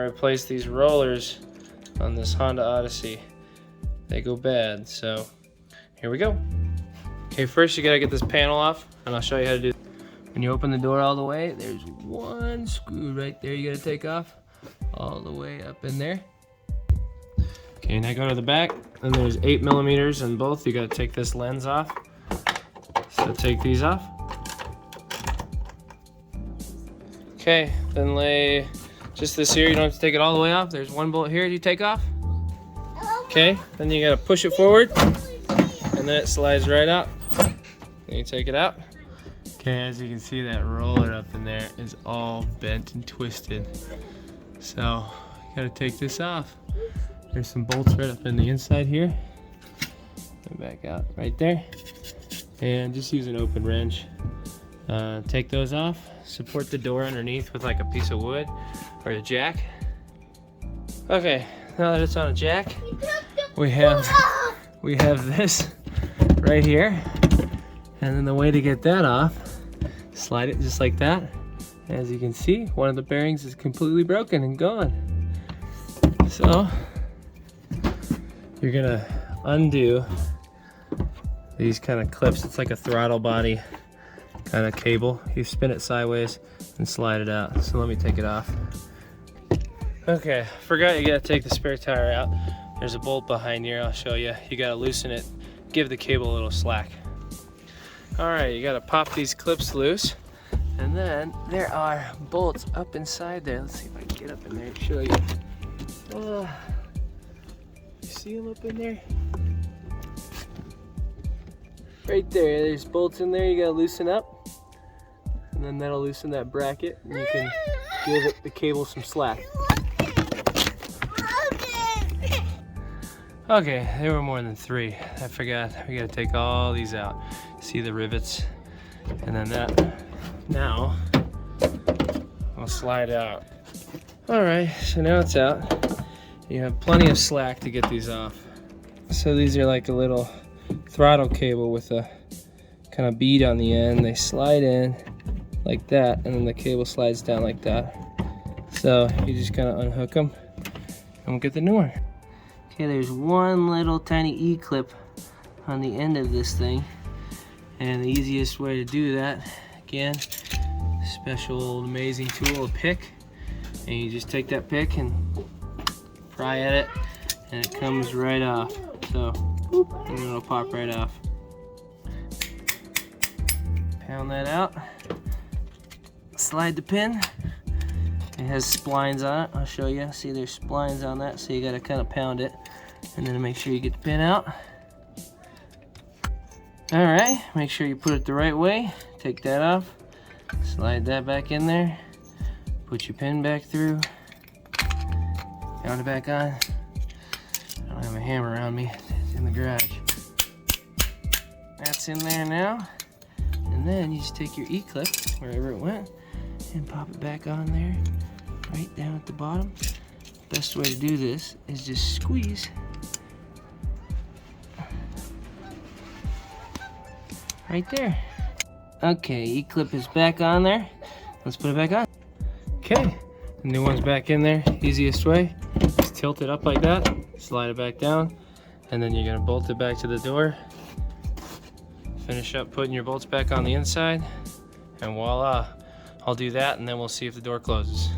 replace these rollers on this Honda Odyssey. They go bad, so here we go. Okay, first you gotta get this panel off, and I'll show you how to do it. When you open the door all the way, there's one screw right there you gotta take off, all the way up in there. Okay, now go to the back, and there's 8 millimeters in both. You gotta take this lens off. So take these off. Okay, then lay just this here. You don't have to take it all the way off. There's one bolt here you take off. Okay, then you gotta push it forward, and then it slides right out. Then you take it out. Okay, as you can see, that roller up in there is all bent and twisted. So you gotta take this off. There's some bolts right up in the inside here. And back out right there. And just use an open wrench. Take those off. Support the door underneath with like a piece of wood or a jack. Okay, now that it's on a jack, we have this right here. And then the way to get that off, slide it just like that. As you can see, one of the bearings is completely broken and gone. So you're gonna undo these kind of clips. It's like a throttle body kind of cable. You spin it sideways and slide it out. So let me take it off. Okay, forgot you gotta take the spare tire out. There's a bolt behind here, I'll show you. You gotta loosen it, give the cable a little slack. All right, you gotta pop these clips loose. And then there are bolts up inside there. Let's see if I can get up in there and show you. You see them up in there? Right there, there's bolts in there you gotta loosen up. And then that'll loosen that bracket, and you can give it the cable some slack. Okay, there were more than 3. I forgot, we gotta take all these out. See the rivets? And then that, now, I'll slide out. All right, so now it's out. You have plenty of slack to get these off. So these are like a little throttle cable with a kind of bead on the end. They slide in like that, and then the cable slides down like that. So you just kind of unhook them, and we'll get the new one. Okay, there's one little tiny E-clip on the end of this thing, and the easiest way to do that, again, special amazing tool, a pick, and you just take that pick and pry at it, and it comes right off. So, boop, and it'll pop right off. Pound that out. Slide the pin. It has splines on it. I'll show you. See, there's splines on that, so you gotta kind of pound it, and then make sure you get the pin out. All right, make sure you put it the right way. Take that off. Slide that back in there. Put your pin back through. Pound it back on. I don't have a hammer around me. It's in the garage. That's in there now. And then you just take your E-clip, wherever it went, and pop it back on there, right down at the bottom. Best way to do this is just squeeze. Right there. Okay, E-clip is back on there. Let's put it back on. Okay, the new one's back in there. Easiest way, just tilt it up like that, slide it back down, and then you're gonna bolt it back to the door. Finish up putting your bolts back on the inside, and voila. I'll do that, and then we'll see if the door closes.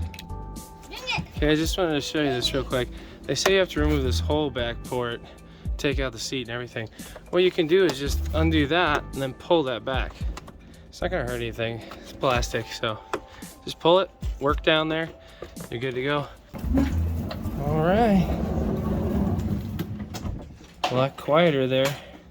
Okay, I just wanted to show you this real quick. They say you have to remove this whole back port, take out the seat and everything. What you can do is just undo that and then pull that back. It's not gonna hurt anything. It's plastic, so just pull it, work down there, you're good to go. All right. A lot quieter there.